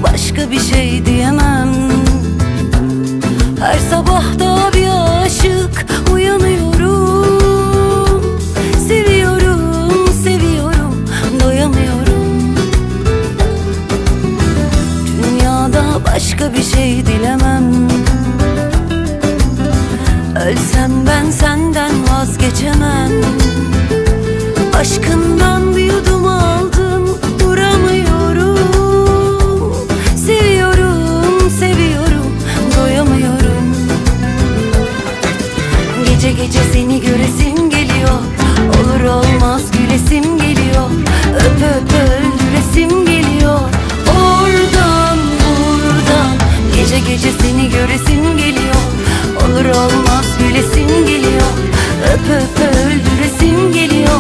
başka bir şey diyemem. Her sabah da bir aşık uyanıyorum. Seviyorum, seviyorum, doyamıyorum. Dünyada başka bir şey dilemem. Ölsem ben senden vazgeçemem. Aşkından bir yudum aldım, duramıyorum. Seviyorum, seviyorum, doyamıyorum. Gece gece seni göresim geliyor. Olur olmaz gülesim geliyor. Öp öp öldüresim geliyor. Oradan buradan gece gece seni göresim geliyor. Olur olmaz gülesim geliyor. Öp öp öldüresim geliyor.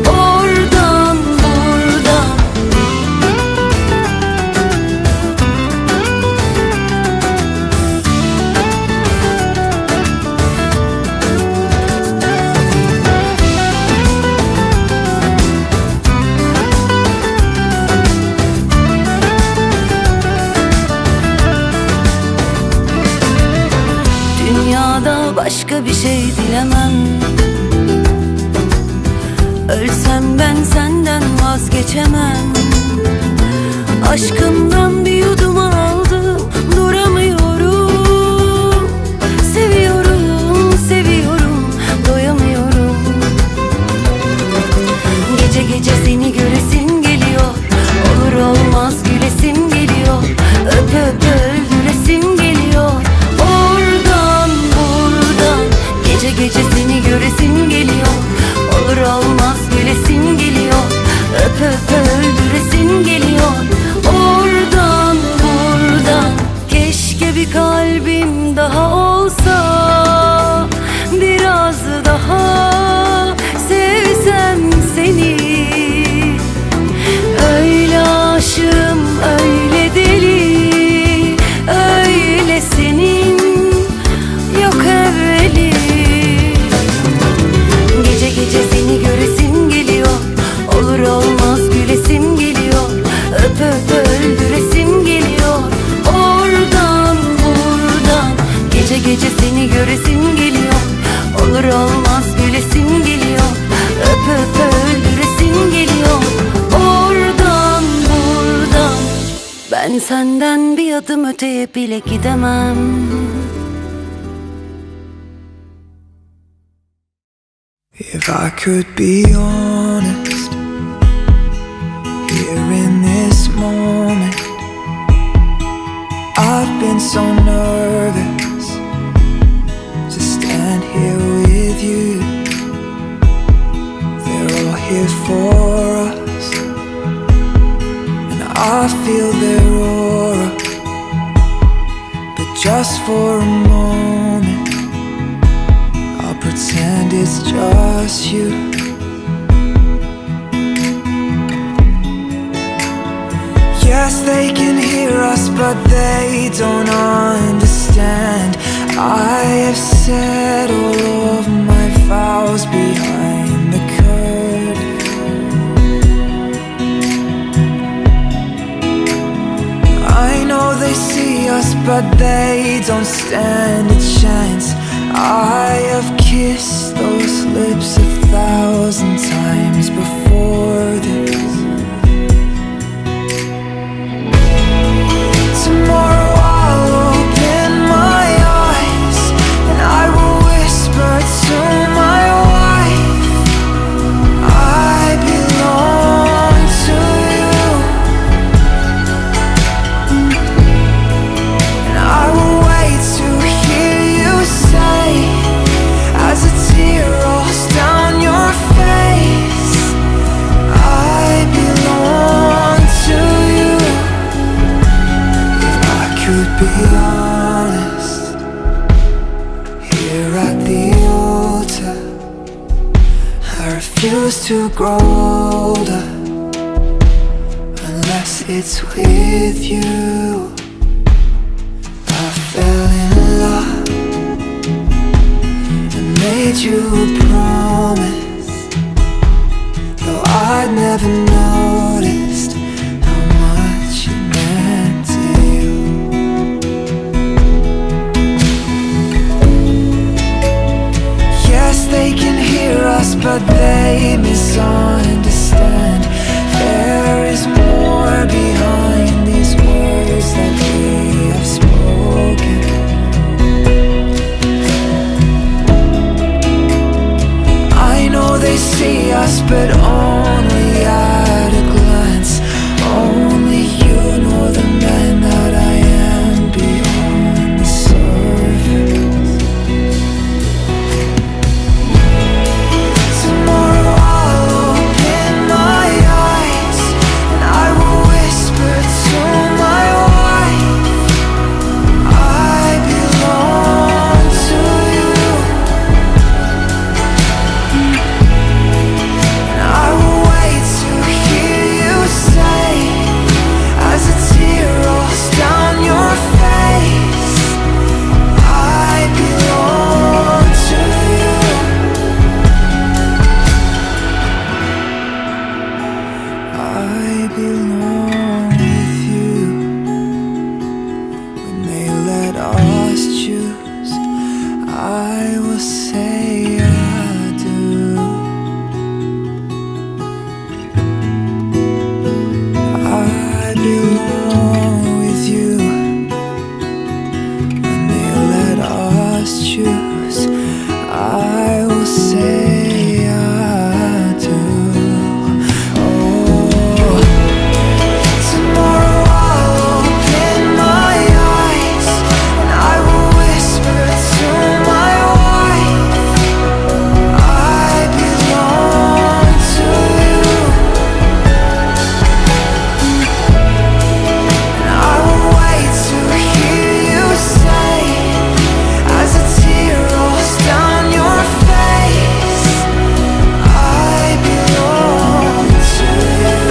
Oradan buradan. Dünyada başka bir şey dilemem. Ölsem ben senden vazgeçemem. Aşkımdan bir yudum aldım, duramıyorum. Seviyorum, seviyorum, doyamıyorum. Gece gece seni göresim geliyor. Olur olmaz gülesim geliyor. Öp öp öldüresim geliyor. Oradan buradan gece gece seni göresim geliyor. Olur olmaz gülesim geliyor. Öp öp öldüresim geliyor. Oradan buradan. Keşke bir kalbim daha olsa, biraz daha sevsem seni. Öyle aşığım, öyle deli, öyle senin yok evveli. Gece gece seni göresim geliyor. Olur olmaz gülesim geliyor. Öp öp öldüresim geliyor. Oradan buradan gece gece seni göresim geliyor. Olur olmaz gülesim geliyor. Öp öp öldüresim geliyor. Oradan buradan. Ben senden bir adım öteye bile gidemem. If I could be honest, here in this moment, I've been so nervous to stand here with you. They're all here for us, and I feel their aura. But just for a moment, I'll pretend it's just you. Yes, they can hear us, but they don't understand. I have said all of my vows behind the curtain. I know they see us, but they don't stand a chance. I have kissed those lips 1,000 times before this. Tomorrow I'll open my eyes and I will whisper to my wife, I belong to you. And I will wait to hear you say, as a tear rolls down your face, I belong to you. If I could be honest, here at the altar, I refuse to grow older unless it's with you. I fell in love and made you a promise, though I'd never noticed how much it meant to belong with you. When they let us choose, I will say I do. I belong with you. When they let us choose, I will say I do. Oh, tomorrow I'll open my eyes and I will whisper to my wife, I belong to you. And I will wait to hear you say, as a tear rolls down your face, I belong to you.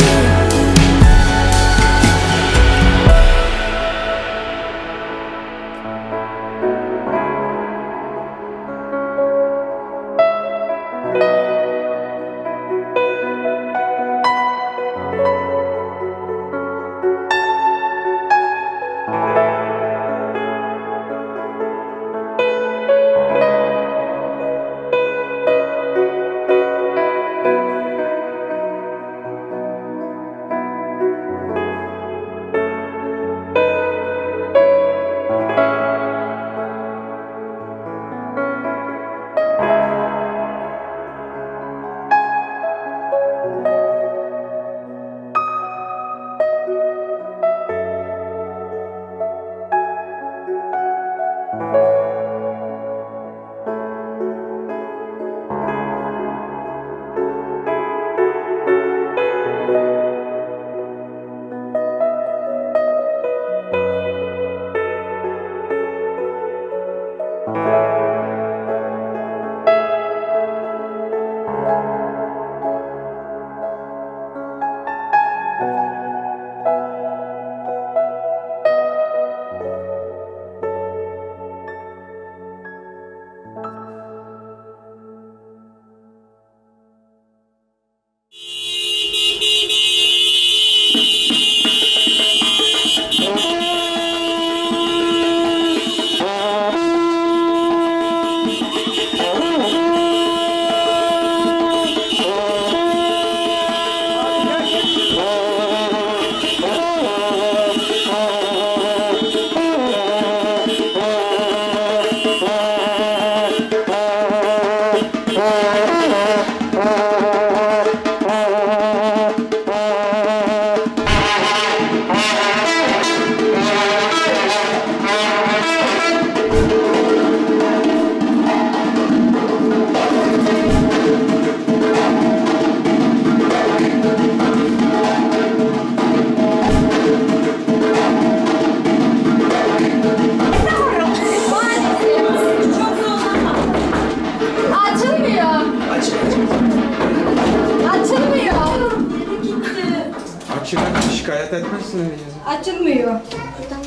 Şikayet etmezsin. Açılmıyor.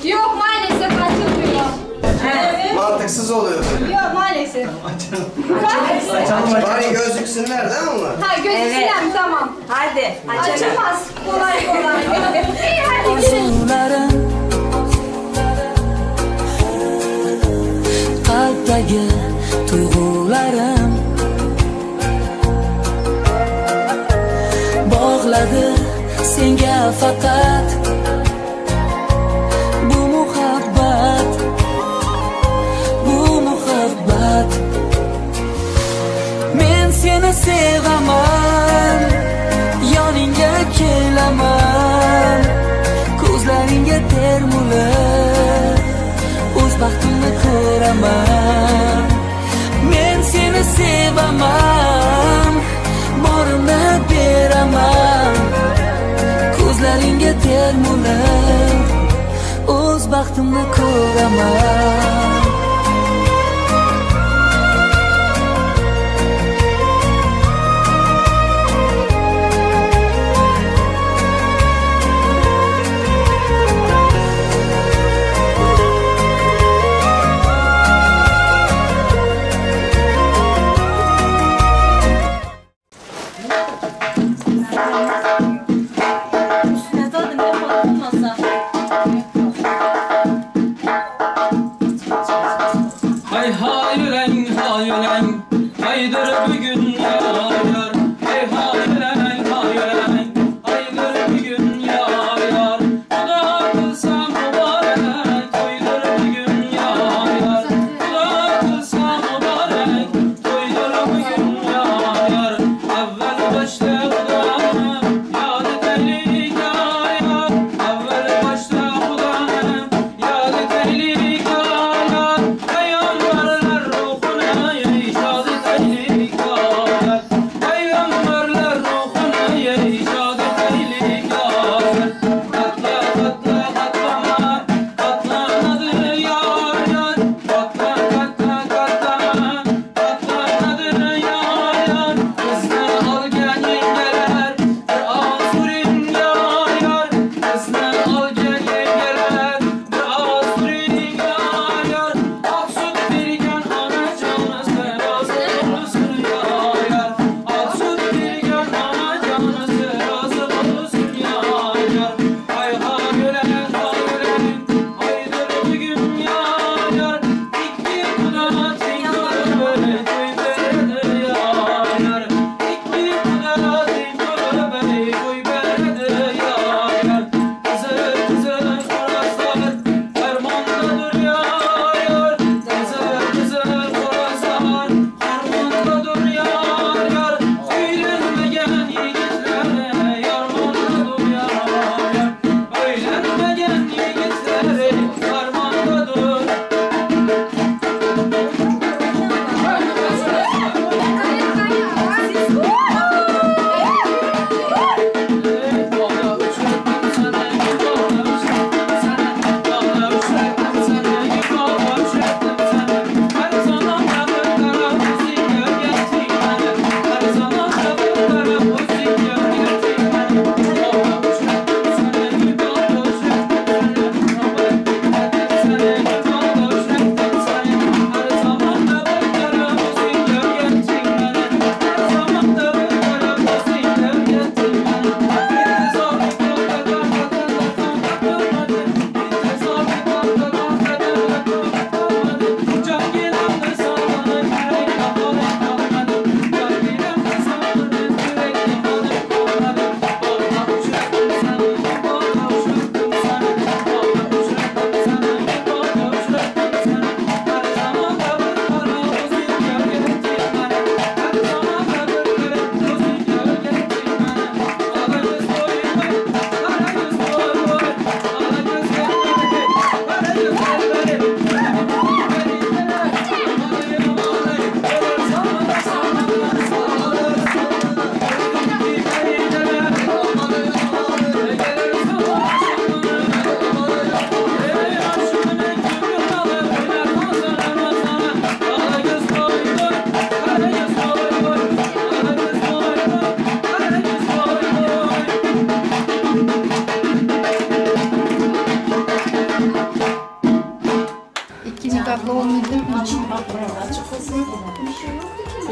Yok maalesef açılmıyor. Evet. Mantıksız oluyor böyle. Yok maalesef. Bari gözüksünler değil mi onlar? Ha gözüküyor tamam. Hadi. Açılmaz. Kolay kolay. İyi hadi gidelim. Qalbdagi tuyg'ularim bog'ladi senga faqat bu muhabbat, bu muhabbat. Men seni sevaman, yoningga kelaman, ko'zlaringga termulib o'z baxtimni ko'raman. Men seni sevaman, borimni beraman, ko'zlaringga termulib o'z baxtimni ko'raman.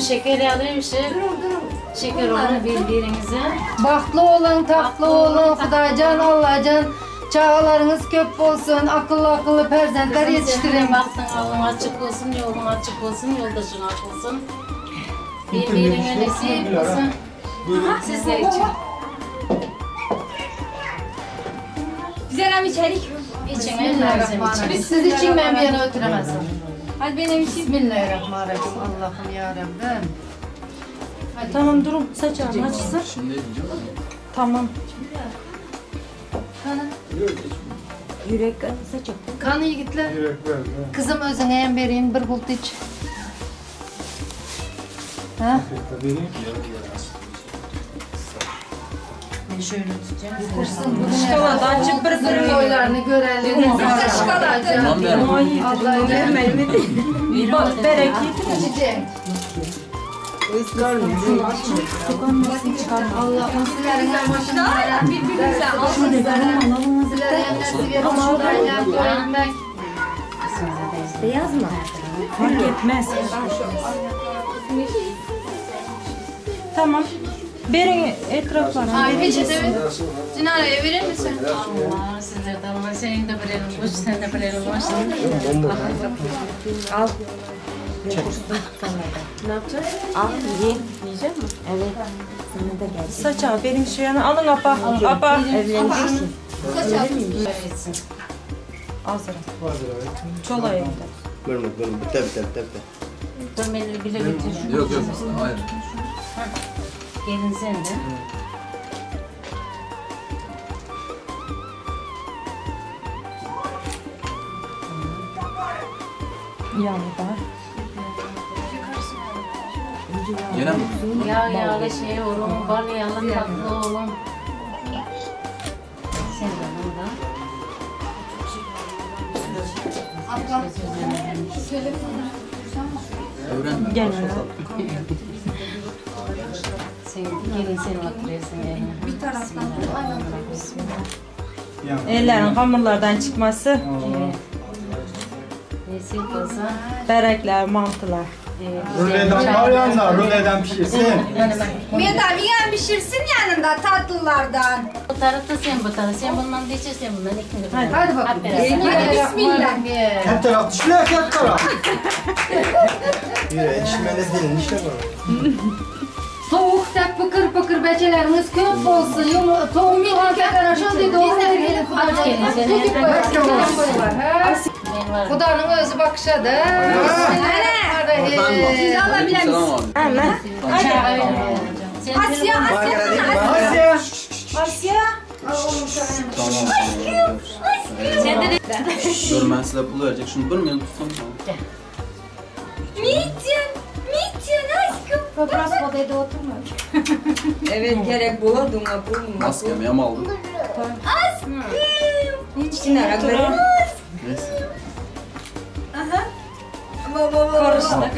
şeker alaymışım. Şeker onu birbirinize. Baxtlı olun, tatlı olun, Xudacan, Allahcan. Çağlarınız köp olsun, akıllı perzentler yetiştirin. Baktın alın açık olsun, yolun açık olsun, yoldaşın açık olsun. Birbirine nasip olsun. Sizler için. Güzel içerik. İçin Bismillahirrahmanirrahim. Siz için ben bir yana ötüremezim. Hadi benim için. Bismillahirrahmanirrahim. Allah'ım yarabbim. Tamam durun saç ağrım açsın. Tamam. Yürek saç yok. Kan yigitler. Kızım özüne en vereyim bir bult iç. Ha? Ben şöyle tutacağım. Bitirsin bugün. Şokolada açıp bir Toylarını görelim. Allah'ım vermeli. bereketi. İçeceğim. Allah'ım sizlerin başına Birbirimize alın. sizlerin nasip verin. Şuradan koymak. Beyaz mı? Fark etmez. Tamam. Verin etraflarına. Ay peçete Cinara'ya verir misin? Allah sizler de Allah senin de bilerin boş, sen de bilerin boş. Al. Ne yapacağız? Al, ye. Yiyecek misin? Evet. Sana da gelsin. Saç ağı verin şu yana. Alın apa. Apa. Evleneceksin. Hazır. Çolayım. Bölme. Bitti. Ben bile götürürüm. Yok hayır. Gelin sen de. Yanında. Yine mi? Yağlı şey olun, bal yağlı tatlı olun. Sen de burada. Öğrenme. Gel. Sen gelin sen oturuyorsun yerine. Bir taraftan. Ellerin hamurlardan çıkması. Evet. Nasip olsa. Börekler, mantılar. Ruleden var yanında, ruleden pişirsin. Medam yiyen pişirsin yanında tatlılardan. Bu tarafta sen bu tarafta. Sen bundan diyeceksin, sen bundan ikini. Hadi bakalım. Hadi bismillah. Hep taraf dişli, hep taraf. Yürü, yetişmeniz değil, işte bu. Soğuk tek pıkır beçeleriniz köp olsun. Soğuk yuvarken aşağı dedi. O her yeri Xudacan. Çekip koyar. Xudanın özü bakışadı. Bismillahirrahmanirrahim. Siz alabilen Asya. Dur ben size pul verecek. Şunu bir mi tutsam? Mityan aşkım. Biraz odada oturma. Evet gerek buladım bu. Maskemi ama aldım. Aşkım. Hiç sinirlenme. Neyse. Karıştı.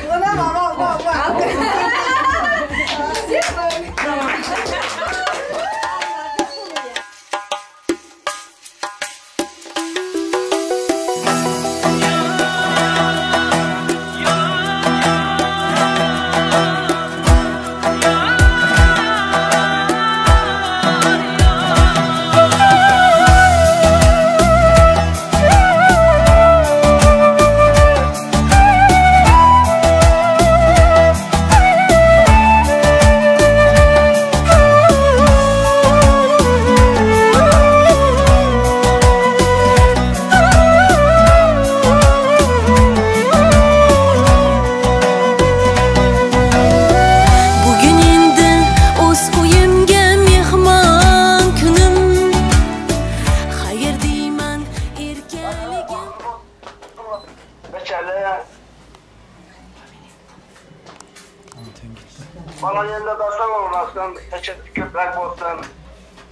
Bana yerine dersen olmasın, teşekkür köpek olsun,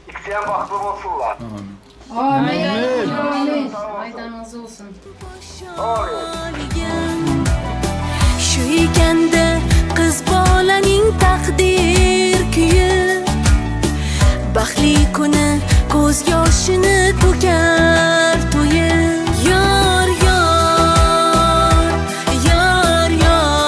ikisiyen baklı olsunlar. Amin. Aydanız olsun. Şu ikende kız bolaning takdir kuyi baxtli kuni ko'z yoshini to'kar to'yi yor yor yor yor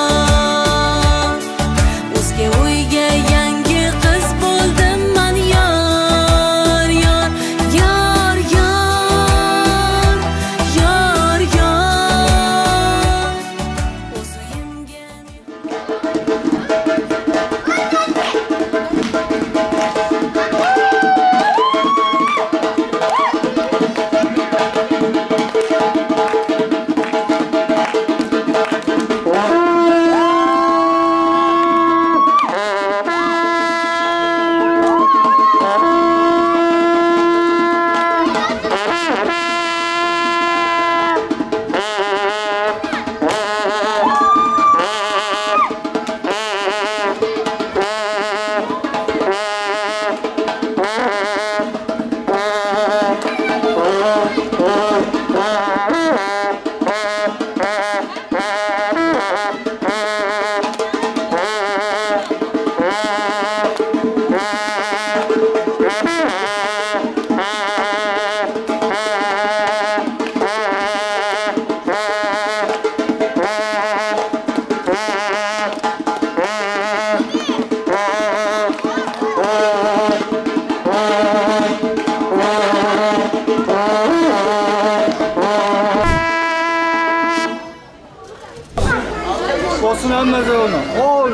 Olsun emmez onu. Ol.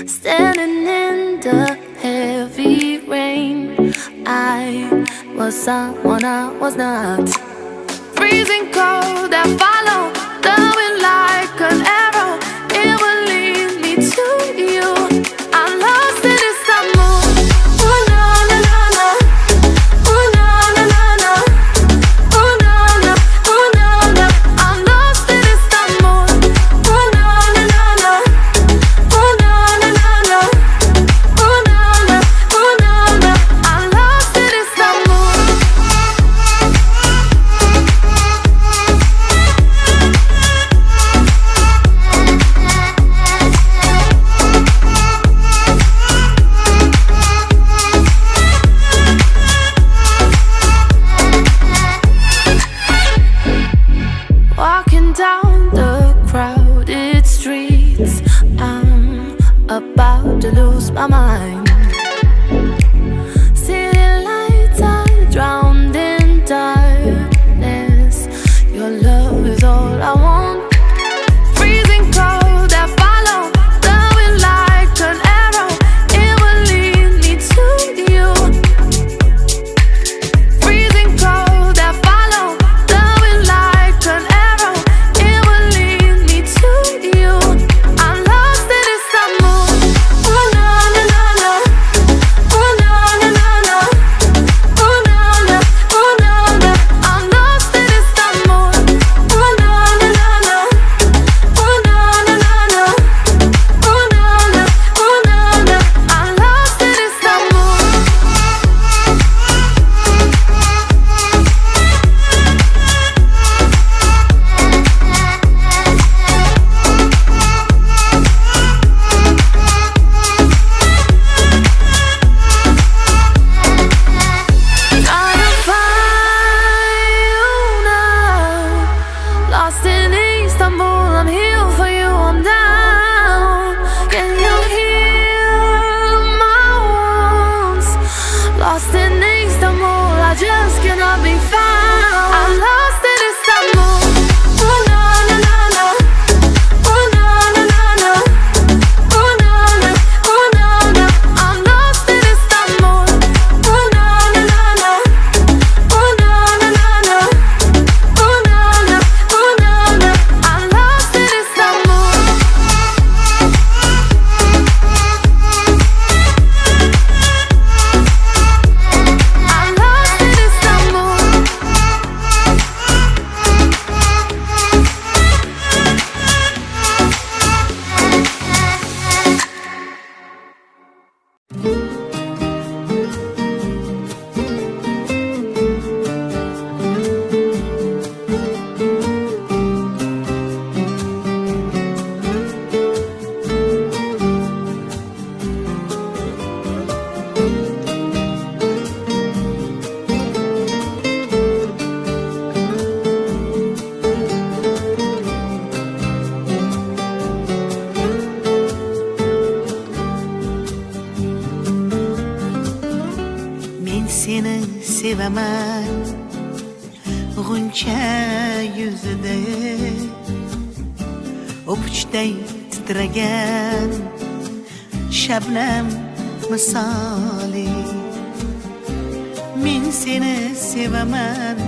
Standing in the heavy rain, I was someone I was not. Freezing cold, I follow the wind like an arrow. It will lead me to you. I'm lost in Istanbul. Ooh na na na na. Ooh na na na na. Ooh na na. Ooh na na. I'm lost in Istanbul. Ooh na na na na. Ooh na na na na. Ooh na na. Ooh na na. I'm lost in Istanbul. Walking down the crowded streets, I'm about to lose my mind. City lights are drowned in darkness. Your love is all I want. Freezing cold, I follow the wind like an arrow. It will lead me to you. Freezing cold, I follow the wind like an arrow. It will lead me to you. I'm lost in Istanbul. Ooh na na na na. Ooh na na na na. Ooh na na. Ooh na na. I'm lost in Istanbul. Ooh na na na na. Ooh na na na na. Ooh na na. Ooh na na. I'm lost in Istanbul. Trying to find you now. Lost in Istanbul, I'm here for you, I'm down. Can you heal my wounds? Lost in Istanbul, I just cannot be found. I'm lost in Istanbul. Ooh na na na na. Ooh na na na na. Ooh na na. Ooh na na. I'm lost in Istanbul. Ooh na na na na. Ooh na na na na. Ooh na na. Ooh na na. I'm lost in Istanbul. I'm lost in Istanbul. Men seni sevaman g'uncha yuzida o'pichday titragan shabnam misoli. Men seni sevaman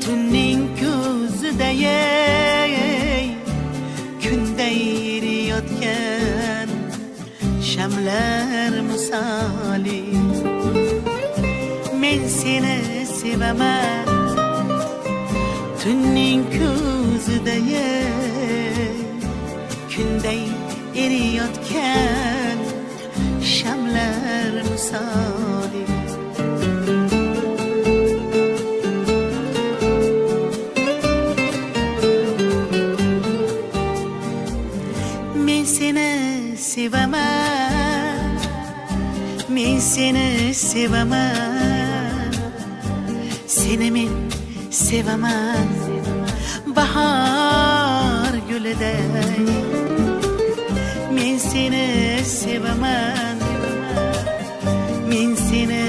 tunning ko'zida sevaman tunning ko'zidey kunday eriyotgan shamlar misoli men seni sevaman men seni sevaman seni men sevaman bahar gülüday men seni sevaman men seni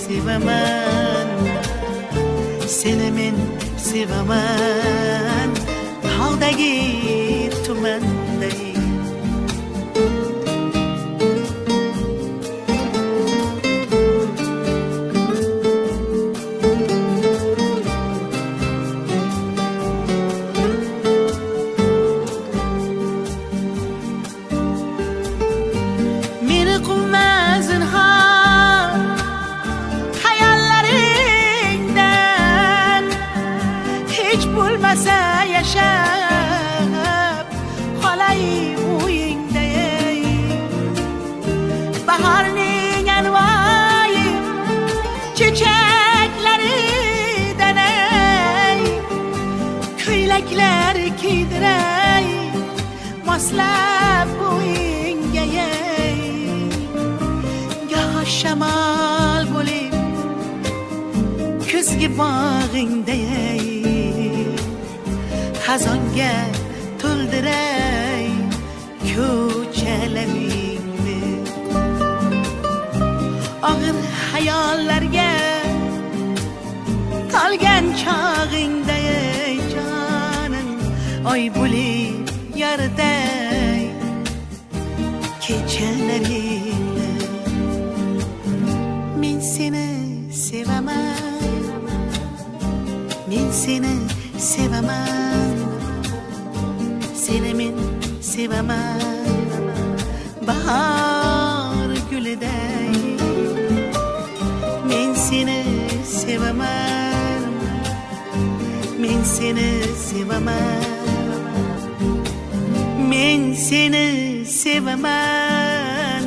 sevaman seni men sevaman tog'dagi tumanday yaşab qolay o'yingda baharning anvoyi chechaklaridan ko'ylaklar kiydiray moslab bo'yingga goh shamol bo'lib kuzgi bog'ingda xazonga to'ldiray ko'chalaringni og'ir hayollarga tolgan chog'ingda jonim oy bo'lib yorday kechalaringni men seni sevaman men seni sevaman seni men sevaman bahar gülüday men seni sevaman men seni sevaman men seni sevaman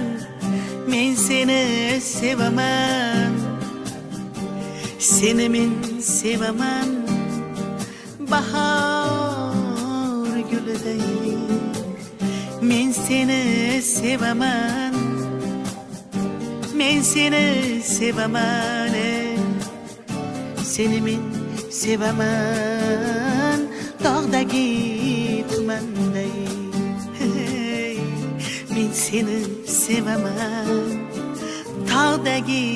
men seni sevaman seni men sevaman bahar gülüday men seni sevaman men seni sevaman seni men sevaman tog'dagi tumanday men seni sevaman tog'dagi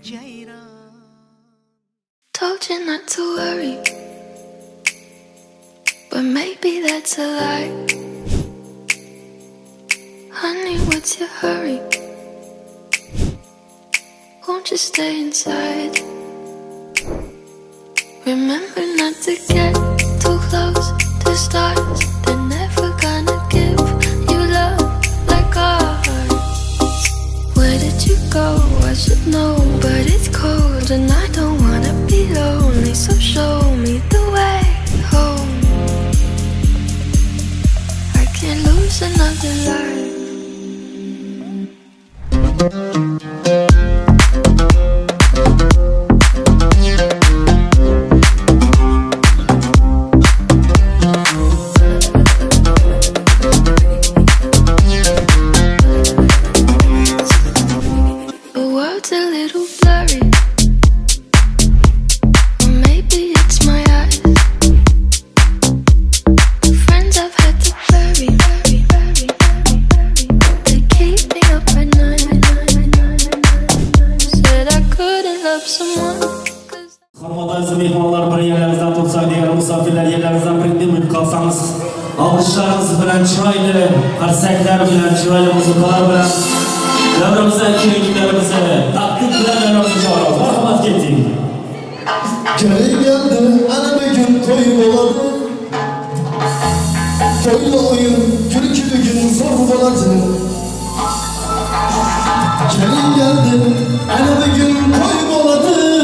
jayron. Told you not to worry, but maybe that's a lie. Honey, what's your hurry? Won't you stay inside? Remember not to get too close to stars. They're never gonna give you love like ours. Where did you go? I should know, but it's cold and I don't wanna be lonely. So show me the way home. I can't lose another life. Alkışlarınız bilen çıraylı, karsaklar bilen çıraylı muzikalar bilen devrimize, köyüklerimize, taktik bilen devrimize çağırıyoruz. Merhamet gettik. Gelin geldi, ana bir gün toy oladı. Toyla oyun, gülkülü gün zor oladı. Gelin geldi, ana bir gün toy oladı.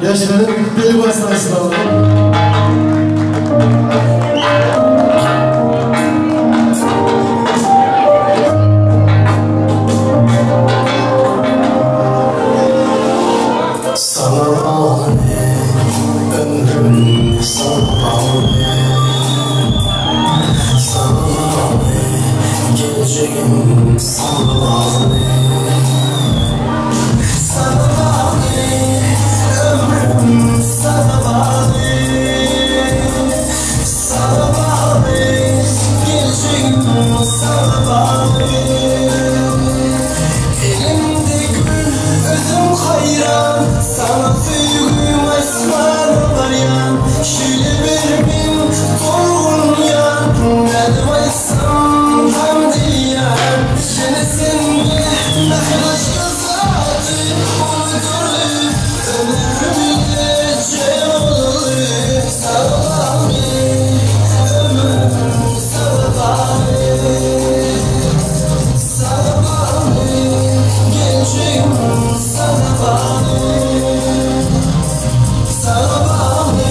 Gençlerin beli basmasına alalım. Sana bağlı ömrüm, sana bağlı, sana bağlı geleceğim, sana bağlı, sana bağlı ömrüm, sana bağlı, sana bağlı geleceğim, sana bağlı. Elimde gül, özüm hayran, sana söylüyorum esmer var ya. Şöyle bir bin torun ya, ne vaysam tam değil ya. Yine seninle ne aşka saati, onu görür, ömrümde şey olur. Sana bağlı, ömrüm sana bağlı, sana bağlı, gençim sana bağlı, sana bağlı,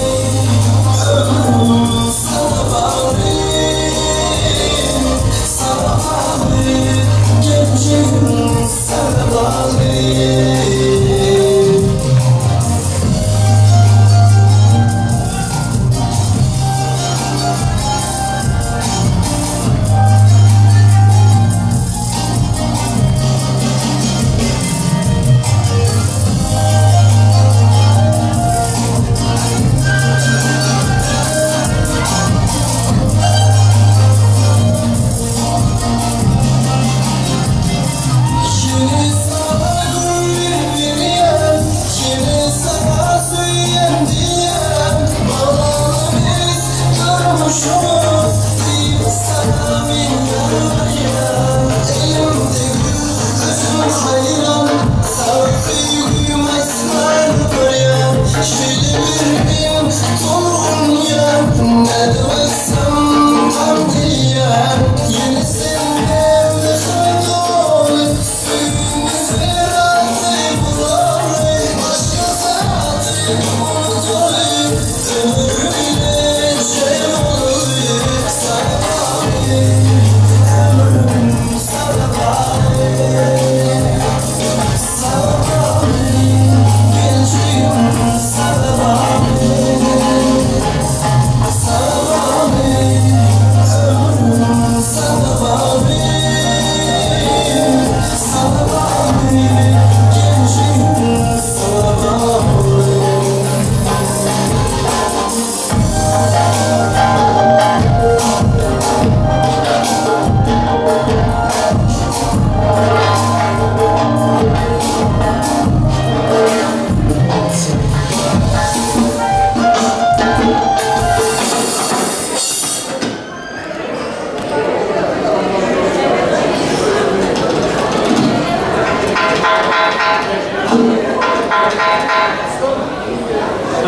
ömrüm sana bağlı, sana bağlı, gençim sana bağlı. Şimdi sana gönlüm diyen, şimdi sana söyleyen diyen, bana biz görmüşüz, değil sana bin yaraya. Elimde gül, özüm hayran, sana sevgim esmer var ya. Şöyle bir bin torun ya, ne demezsem tam değil ya. Yeni seninle bir olur, suyumuz veratı bulanır. Başka saati unutur, ömrümde şey olur. Sana bağlı, ömrüm sana bağlı, sana bağlı, gençliğim sana bağlı, sana bağlı, ömrüm sana bağlı, sana bağlı, gençliğim sana bağlı.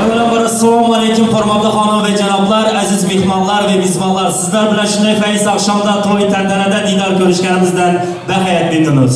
Avvalambor assalomu alaykum hurmatli xonim va janoblar, aziz mehmonlar va mezbonlar. Sizlar bilan shunday fayz oqshomda to'y tantanada diydor ko'rishganimizdan bahayat memnunmiz.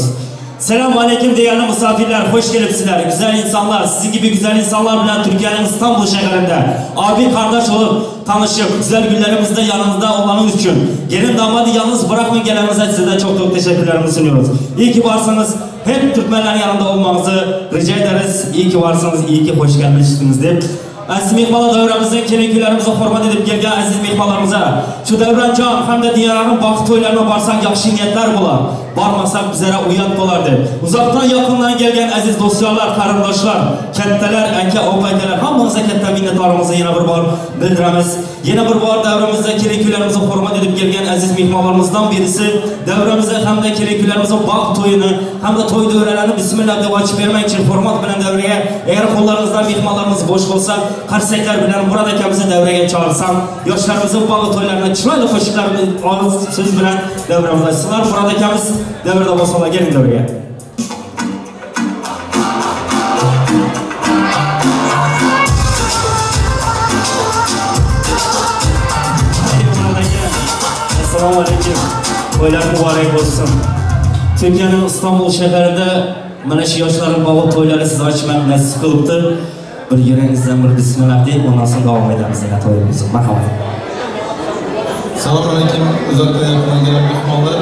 Selamun aleyküm değerli misafirler, hoş gelipsizler. Güzel insanlar, sizin gibi güzel insanlar bilen Türkiye'nin İstanbul şehrinde abi kardeş olup tanışıp güzel günlerimizde yanınızda olmanız için gelin damadı yalnız bırakmayın gelenize size çok teşekkürlerimizi sunuyoruz. İyi ki varsınız. Hep Türkmenlerin yanında olmanızı rica ederiz. İyi ki varsınız, iyi ki hoş gelmişsiniz deyip aziz mehmanlar davremizde kelinkilerimize hürmet edip gelgen aziz mehmanlarımıza şu devrancan hem de dünyanın baxt toylarına barsak yaxşı niyetler bular. Barmasak bizlere uyat bulardı. Uzaktan yakından gelgen aziz dostlarlar, karındaşlar, kentteler, enke avbayteler hamımıza kette minnetlarımızı yine bir bar bildiremiz. Yine bir bar devremizde kelinkilerimize hürmet edip gelgen aziz mehmanlarımızdan birisi devremizde hem de kelinkilerimize baxt toyunu hem de toy dövrelerini bismillah diye açıp vermek için hürmet bilen devreye eğer kollarınızdan mehmanlarımız boş olsa karsekler bilen buradakimizi devreye çağırsan yaşlarımızın bağı toylarına çırayla koşuklarını ağız söz bilen devremiz açsınlar. Buradakimiz devrede olsalar gelin devreye. Esselamu aleyküm. Toylar mübarek olsun. Türkiye'nin İstanbul şehrinde mana şu yaşların bağı toyları size açmak nasip kılıptı. Bir yerinizden bir bismillah deyip ondan sonra devam ederiz yine toyumuzu. Merhaba. Selamun aleyküm. Uzaktan yakından gelen mehmanlar.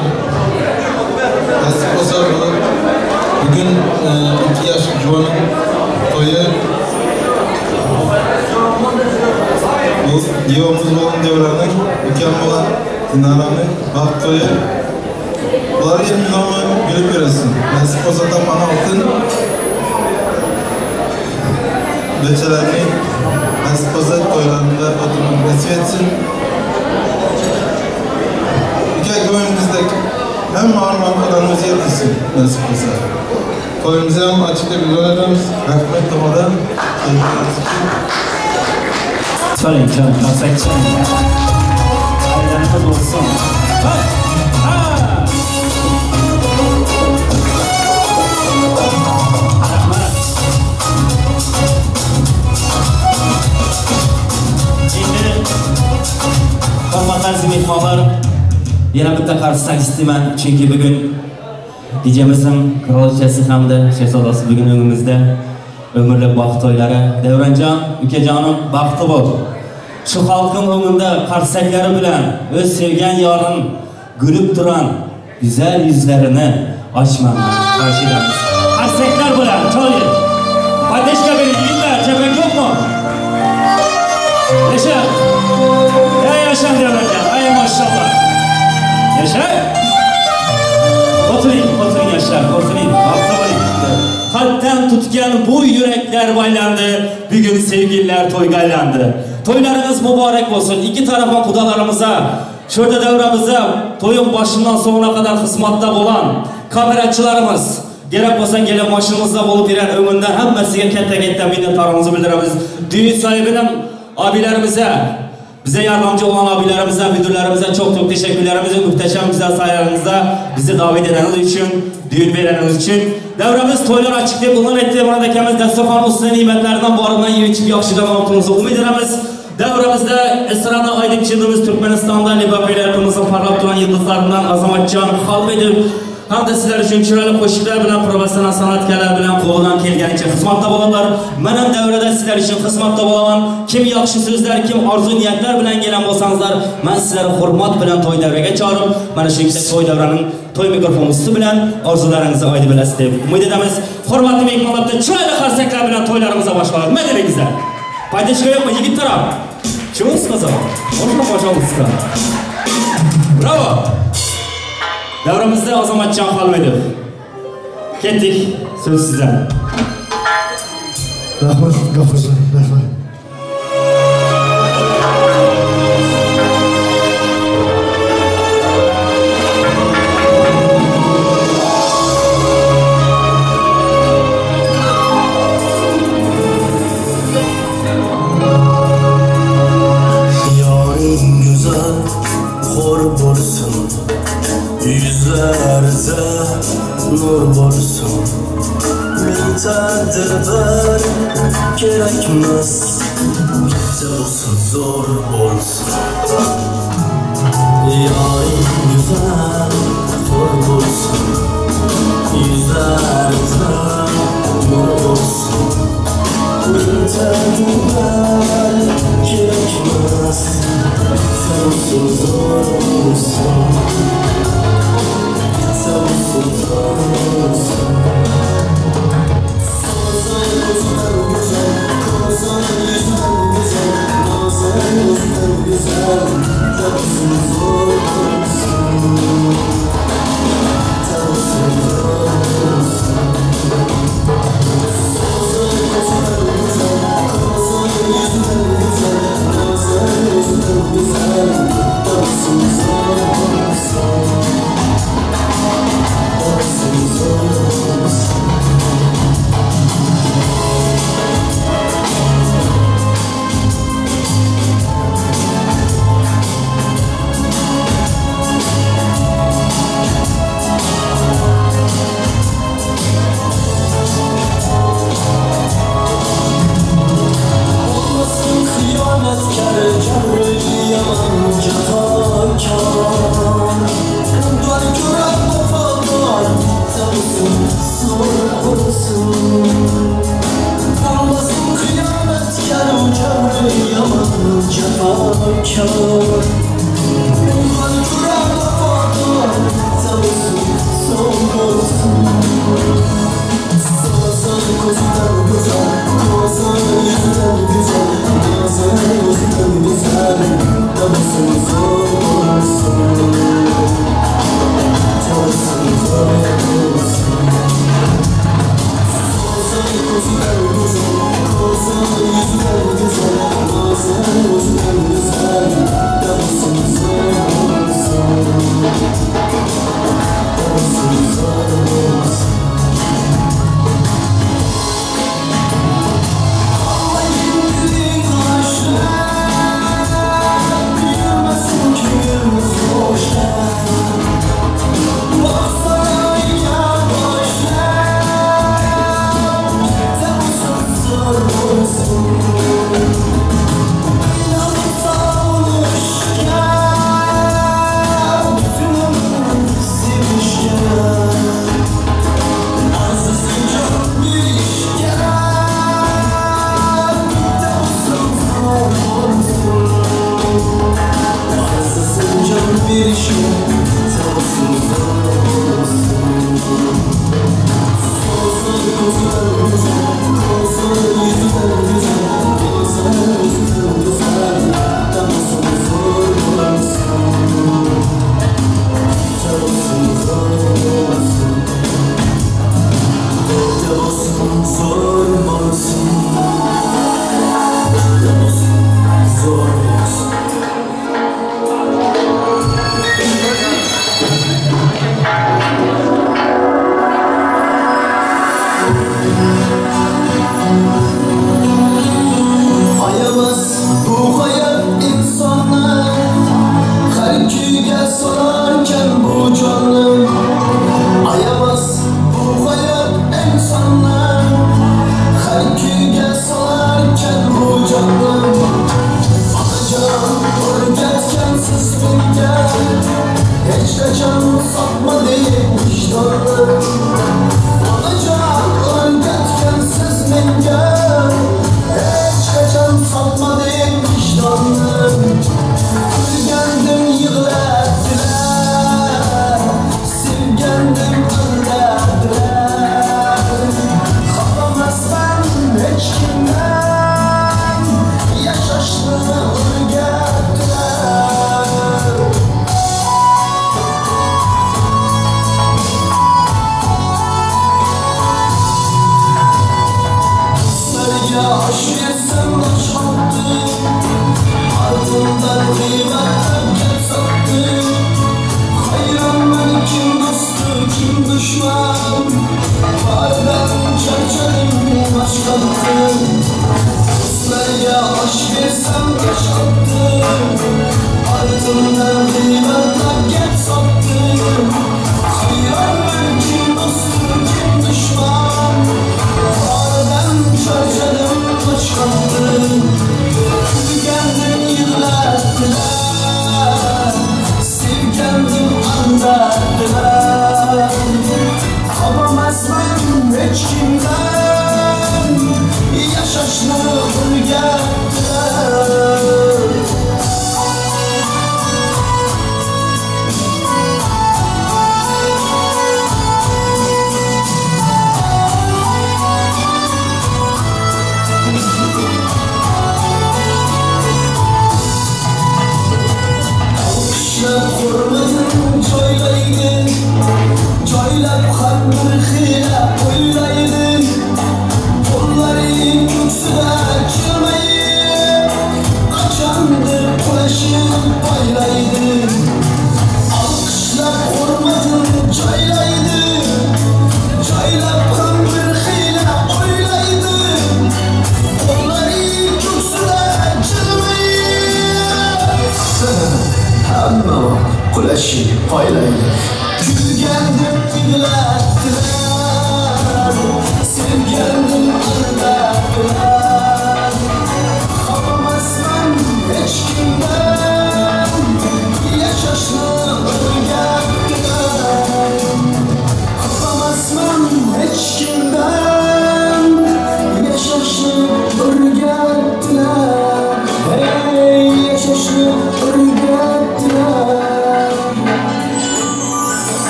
Nasip olsa bugün 2 yaş Juvan'ın toyu. Bu Diyomuz olan devranın mükemmel olan Dinara'nın baht toyu. Bunları yemin ama gülüp göresin. Nasip olsa da bana altın beçelerini nasip olsa toylarında oturmak nasip etsin. Köyümüzdeki hem armağanlarımızı yapılsın nasip olsa. Köyümüze hem açıkta bilgilerimiz rahmet olmadan Söyleyin canım, kalsak söyleyin. Aylarınız olsun. Şimdi hormatli aziz mehmanlar yana bitta qarşısak istemen çünkü bugün diyeceğimizin kraliçesi hem de şehzadası bugün önümüzde ömürlük baxt toylari Devrancan ukajonim baxti bol. Şu halkın önünde qarsakları bilen öz sevgen yarın gülüp duran güzel yüzlerini açmandan karşılayamiz. Qarsaklar bilen çoğu Padeşka beni yiyinler, cebek yok mu? Yaşa! Ya yaşam Devrancan, ay maşallah! Yaşar. Oturun yaşlar, oturun. Kalpten tutken bu yürekler baylandı. Bugün sevgililer toygaylandı. Toylarınız mübarek olsun. İki tarafa kudalarımıza, şurada devremize, toyun başından sonuna kadar hizmette olan kameraçılarımız, gerek olsa gelen başımızda bulup biren ömünden hemmesiyle kette minnetlarımızı bildiremiz. Düğün sahibinin abilerimize, bize yardımcı olan abilerimize, müdürlerimize çok teşekkürlerimizi muhteşem güzel sayenizde bizi davet edeniniz için, düğün vereniniz için. Devremiz toylar açıklayıp bunlar ettiği buradakimiz dasturxon üstüne nimetlerden barından yiyip yaxşıdan altımızı umid edemiz. Devremizde esrada aydın çildimiz Türkmenistan'da Libapeylerimizin parlap duran yıldızlarından Azamatcan Xalbedov hem de sizler için çıraylı koşuklar bilen profesyonel sanatkarlar bilen kolundan kelganicha xizmatda bo'lalar. Menem devrede sizler için xizmatda bo'laman. Kim yaxshi sözler, kim arzu niyetler bilen gelen bo'lsangizlar, men sizleri hurmat bilen toy devrege çağırıp, mana shu toy devrenin toy mikrofonu bilen arzularingizni aytib bilasiz deb umid etamiz. Hurmatli mehmonlar, çıraylı qarsaklar bilen toylarımıza başlayalım. Medelingizlar. Paydashga yo'qmi yigit taraf? Chunsiz qizim. O'rna boshlaymiz. Bravo. Devremizde Azamatcan Xalbedov. Kettik, söz sizden. Rahmet, gafursun, rahmet. Yarın güzel, hor bulsun. Yüzlerde nur bulsun. Münterdir ver gerekmez. Gece olsun zor olsun. Yarın güzel hor bulsun. Yüzlerde Düşman, vardan çarçarım başkanım.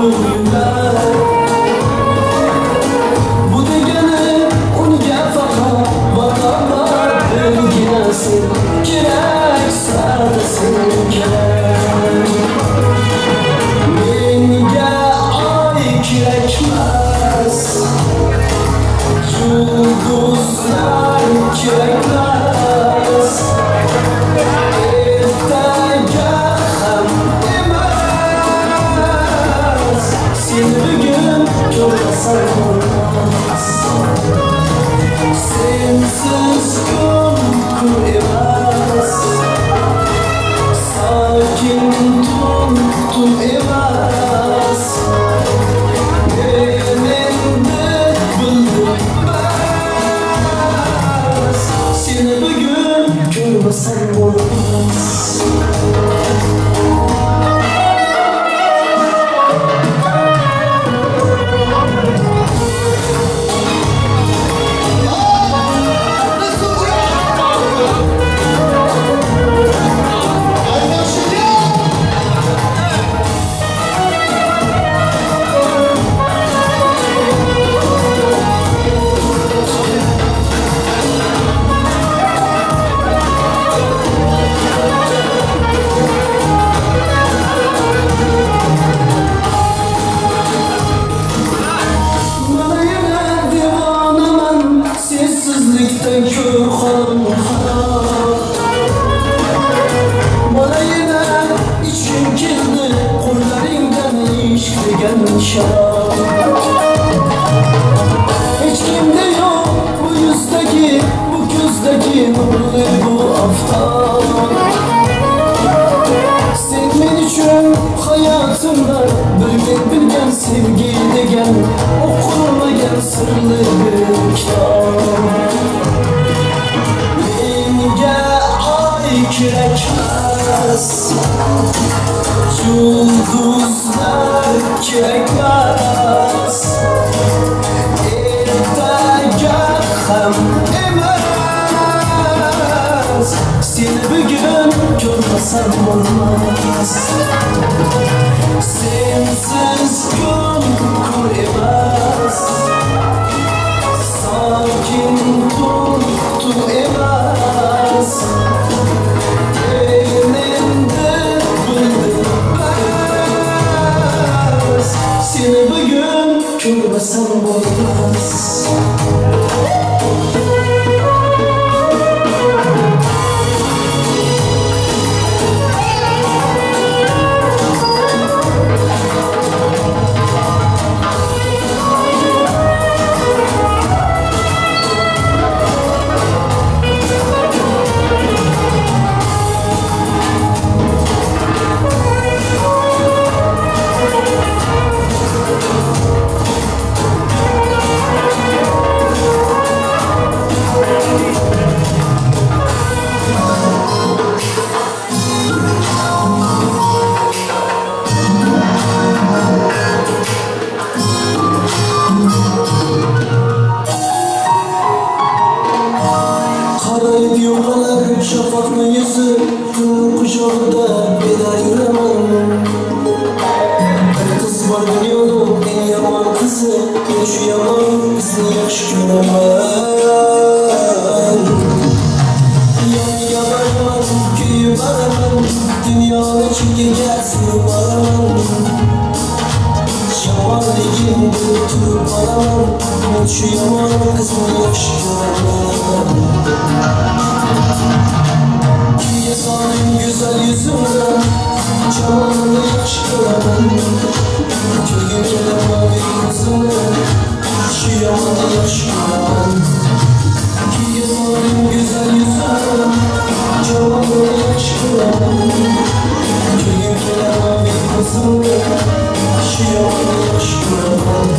yürek. Bu degeni unga faqat vatanlar bilginesin kerak, sadasin kerak. Menga oy kerakmas, yulduzlar kerakmas, ertaga ham emas. Seni bugun ko'rmasam bo'lmas. Sensiz kun emas, sakin tun emas. Men endi bildim bas, seni bugun ko'rmasam bo'lmas. Sensizlikten kör halim harap. Bana yine içim keldi, qo'llaringdan ishq degan sharab. Hech kimda yo'q bu yuzdagi, bu ko'zdagi nurli bu oftob. Sen men uchun hayotimda bilgan sevgi degan o'qilmagan sirli bir kitob. Menga oy kerakmas, yulduzlar kerakmas, ertaga ham emas. Seni bugun ko'rmasam bo'lmas. Sensiz kun emas, sakin tun emas. Men endi bildim bas, seni bugun ko'rmasam bo'lmas. Qarayib yo'qolar shafaqni yuzi, kun quchog'ida bedor yuraman. Bir qiz bor dunyoning eng yomon qizi, men shu yomon qizni yaxshi ko'raman. Yoniga boraman, kuyib boraman, dunyoni chekiga surib boraman. Yomonligim bilib turib boraman, men shu yomon qizni yaxshi ko'raman. Kuyga soling go'zal yuzimdan, jamoamni yaxshi ko'raman. Kulgim kelar maviy ko'zimdan, shu yomonni yaxshi ko'raman. Kuyga soling go'zal yuzimdan, jamoamni yaxshi ko'raman. Kulgim kelar maviy ko'zimdan, shu yomonni yaxshi ko'raman.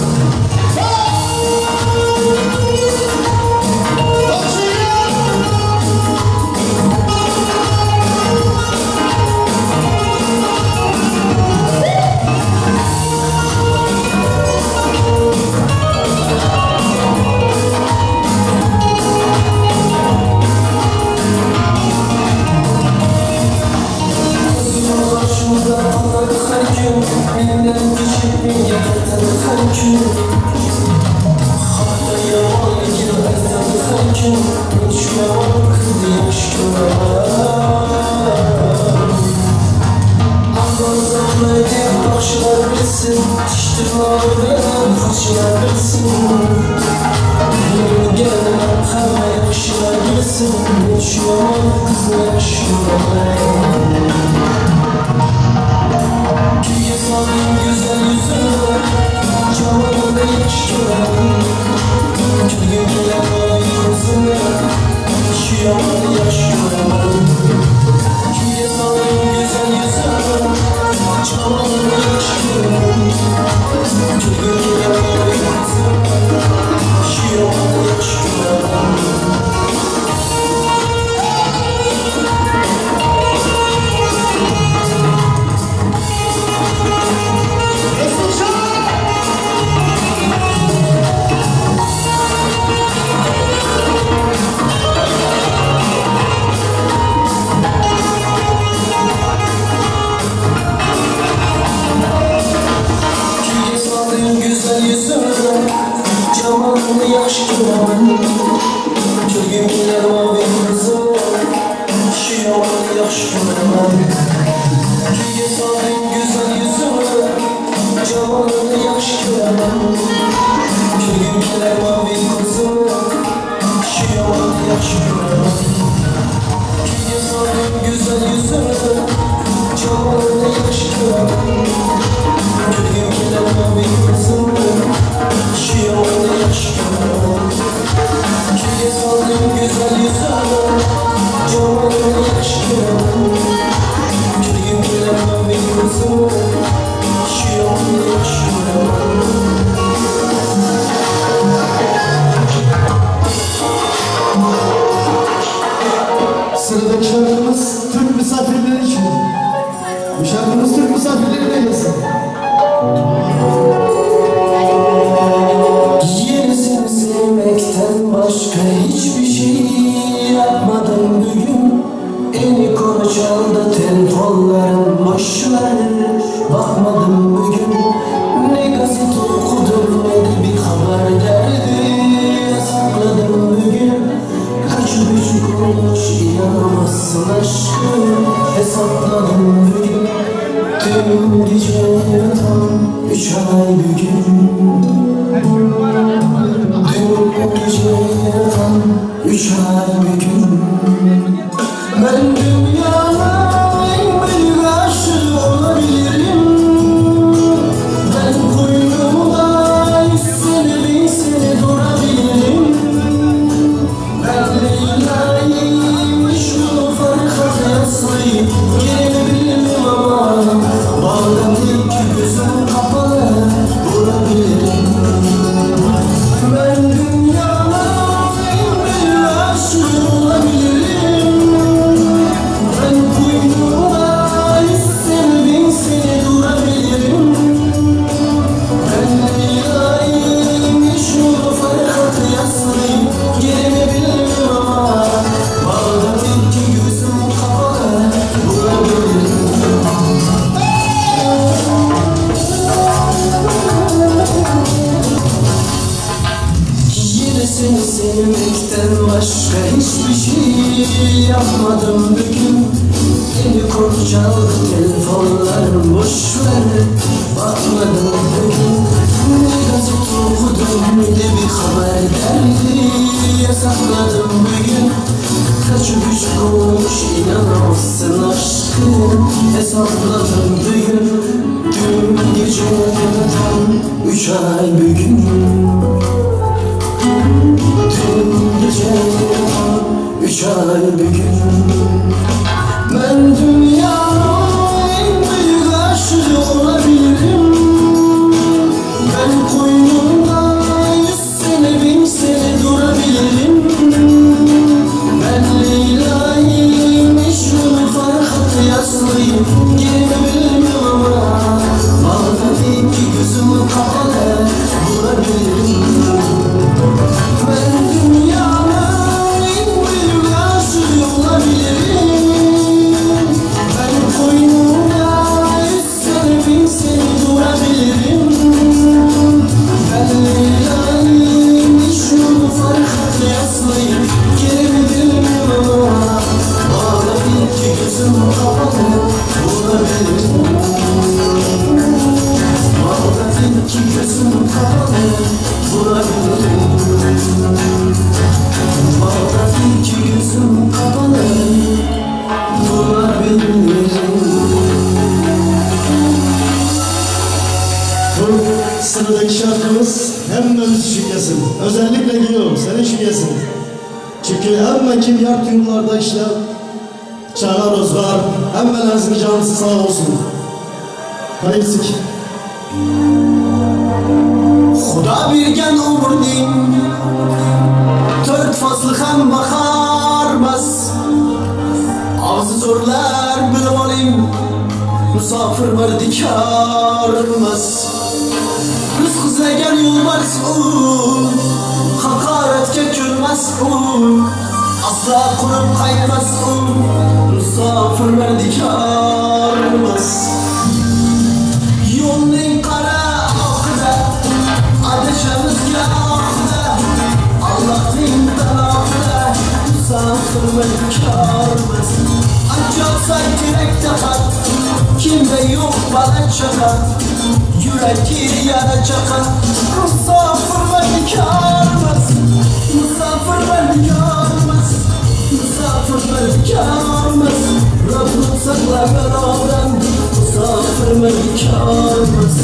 Mendan kechib için hatta yaman girmezden sanki hiç yaman kız yaşına Allah'ın zahmeti başlar bilsin tiştirmalardan kaçlar bilsin Gelmem hamma yaxshilar bilsin hech yomon qiz yaşına Kuyga soling go'zal yuzini Jamonida yosh ko'raman Kulgim kelar moy ko'zini Shu yomon yosh ko'raman Kuyga soling go'zal yuzini Jamonida yosh ko'raman Kulgim kelar moy ko'zini Shu yomon yosh ko'raman Jamonini yaxshi ko'raman Kulgim kelar moy ko'zini Shu yomon yaxshi ko'raman Kuyga soling go'zal yuzini Jamonini yaxshi ko'raman Kulgim kelar moy ko'zini Shu yomon yaxshi ko'raman Kuyga soling go'zal yuzini Jamonini yaxshi ko'raman Kulgim kelar moy ko'zini Shu yomon yaxshi ko'raman Kuyga soling go'zal yuzini Jamonini yaxshi ko'raman Kulgim kelar moy ko'zini Shu yomon yaxshi ko'raman Sıradaki şarkımız Türk misafirleri için. Bu şarkımız Türk misafirlerine gelsin. Yenisini sevmekten başka hiçbir şey yapmadım bugün Eni konu çaldı telefonların boşver bakmadım bugün Ne gazete okudum ne de bir haber derdi sakladım bugün Kaç buçuk olmuş inanamazsın aşkım hesapladım bugün Tüm gece tam 3 ay bugün Dün gece tam 3 ay bugün Ben dünyanın en büyük aşığı olabilirim Ben koynumda 100 sene 1000 sene durabilirim Ben Leyla'yım şunu Farhat Yaslıyım Gelebilirim ama Bağdat'taki gözüm kapalı Vurabilirim Ben dünyanın en büyük aşığı olabilirim Ben koynumda 100 sene 1000 sene durabilirim Ben Leyla'yım şunu Farhat Yaslıyım Gelebilirim ama Bağdat'taki gözüm kapalı Vurabilirim Yine seni sevmekten başka hiçbir şey yapmadım bugün Yeni konu çaldı telefonlarım boşver bakmadım bugün Ne gazete okudum ne de bir haber geldi yasakladım bugün Kaç buçuk olmuş inanamazsın aşkım hesapladım bugün Dün gece tam 3 ay bugün Dün gece 3 ay bugün Ben dünyanın en büyük aşığı olabilirim Ben koynumda 100 sene 1000 sene durabilirim Ben Leyla'yım şunu Farhat Yaslıyım Gelebilirim ama Bağdat'taki gözüm kapalı Vurabilirim Ben dünyanın en büyük aşığı olabilirim Ben koynumda 100 sene 1000 sene durabilirim hemmemiz şükesin. Özellikle Giyom, senin şükesin. Çünkü hemen kim yart yurtlarda işler, çağlar özgar, hemmenizin canısı sağ olsun. Kayıpsik. Xuda bergan umrning to'rt fasli ham baharmas. Og'zi zo'rlar bilib oling, musofir mardikormas. Yuz qizlagan yo'lbars u, haqoratga ko'nmas u, aslo qurib qaytmas u, musofir mardikormas. Yo'lning qara oqida adashamizga oqida, Allohning talog'ida musofir mardikormas. Anjotsak kerak taxat, kimda yo'q baland shafaq, yurakki yana chaqat, musofir mardikormas. Musofir mardikormas, musofir mardikormas. Rabbim saqlab balodan, musofir mardikormas.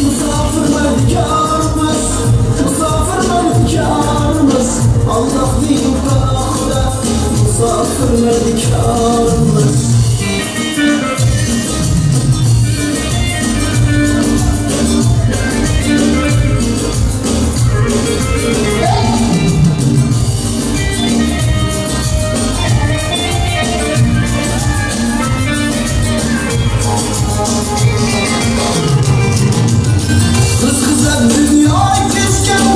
Musofir mardikormas, musofir mardikormas. Allohning talog'ida musofir mardikormas. Kız-kızlar dünya gezgen,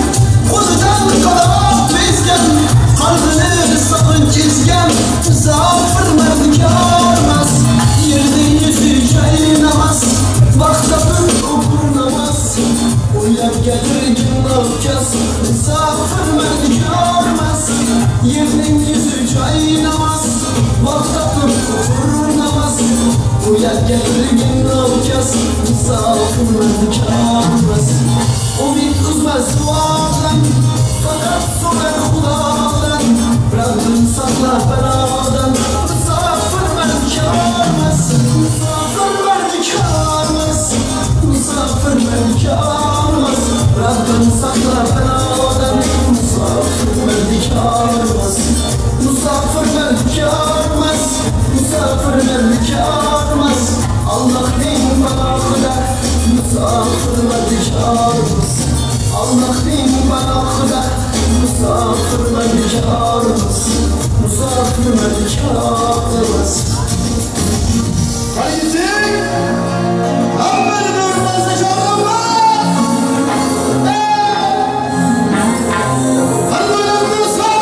qo'lidan qadam bezgan, qalbini sog'in chizgan, musofir mardikormas. Yerning yuzi chaynamas, vaqtdan o'g'irlamas, o'ylab kelirgin navkas, musofir mardikormas. Yerning yuzi chaynamas, vaqtdan o'g'irlamas, o'ylab kelirgin navkas, musofir mardikormas. Umid uzmas duodan, faqat so'rar Xudodan, Rabbim saqlab balodan, musofir mardikormas. Musofir mardikormas, musofir mardikormas. Rabbim saqlab balodan, musofir mardikormas. Musofir mardikormas, musofir mardikormas. Allohning panohida musofir mardikormas. Allohning panohida musofir mardikormas. Musofir mardikormas. Kayıpsik! Hammani do'stlarsa chog'lanma! Hammalar do'stlar!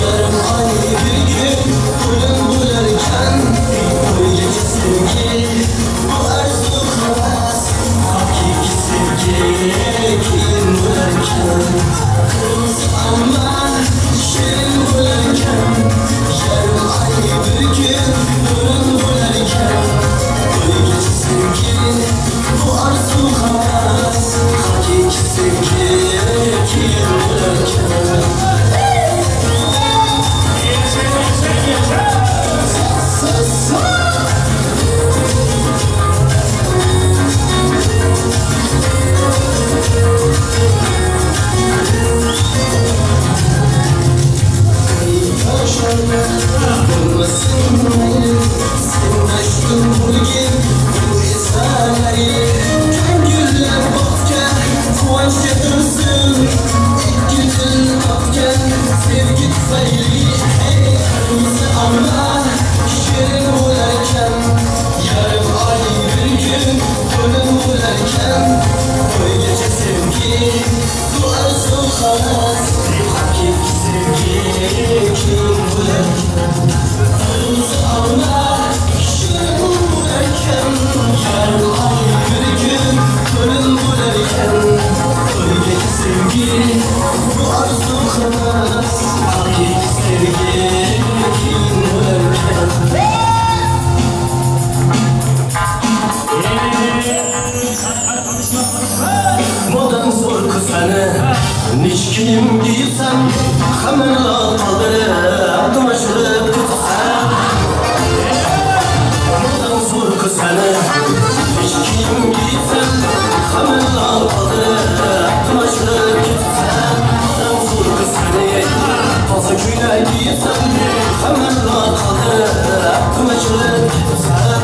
Yarım ay bir gün ölüm bularken, bu gece sevgi Hemen kaldırıp Tımaşırıp gitsen Buradan zor kız seni Hiç kim gitsen Hemen kaldırıp Tımaşırıp gitsen Buradan zor kız seni Fazla küyle gitsen Hemen kaldırıp Tımaşırıp gitsen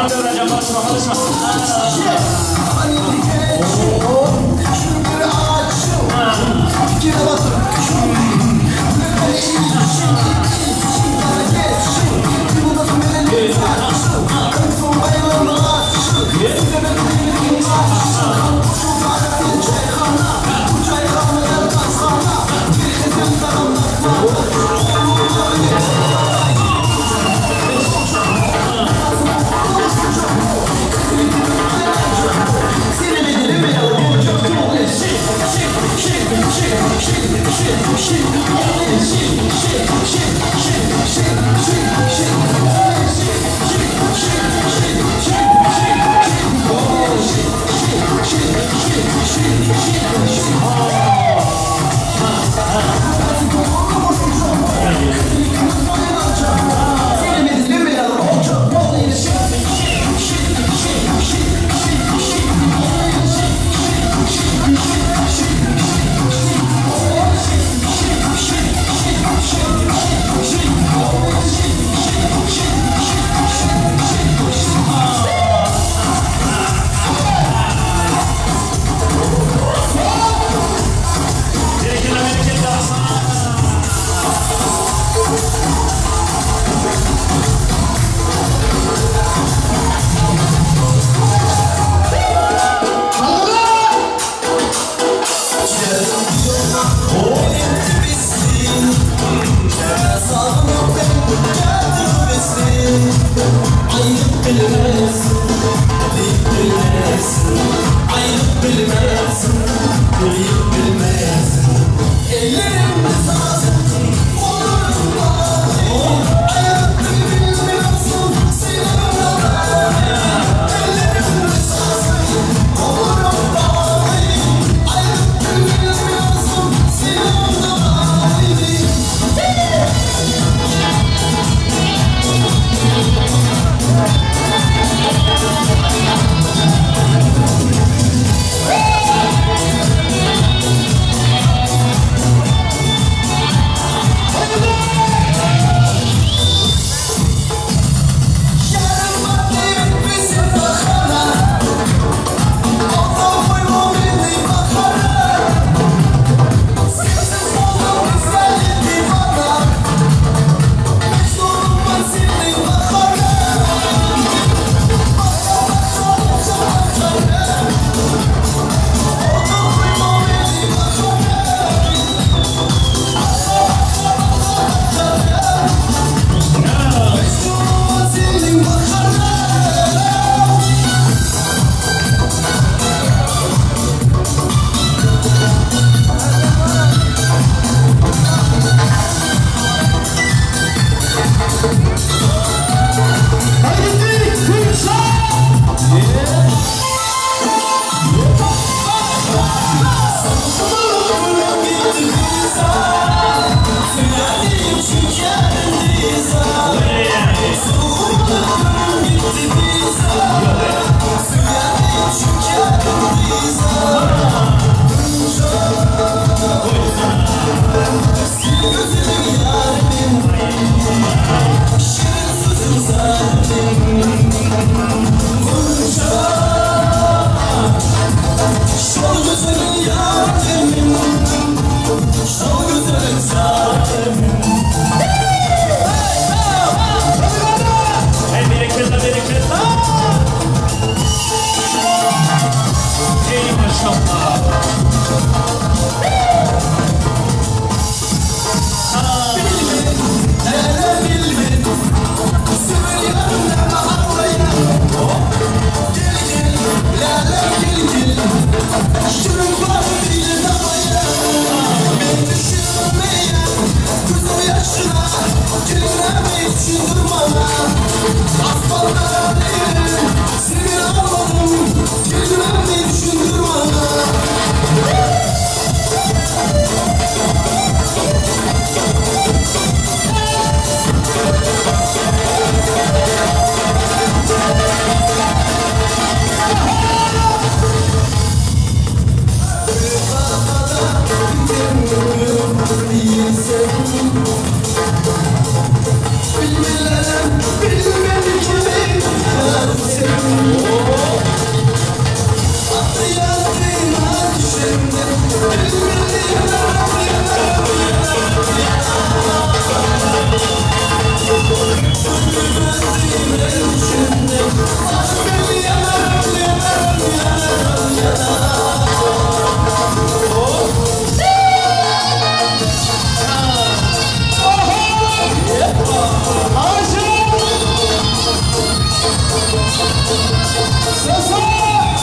Hadi öğreneceğim, konuşma.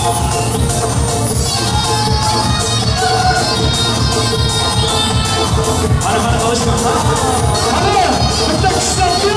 Hadi çalışma. Hadi. Hatta kışlar diyor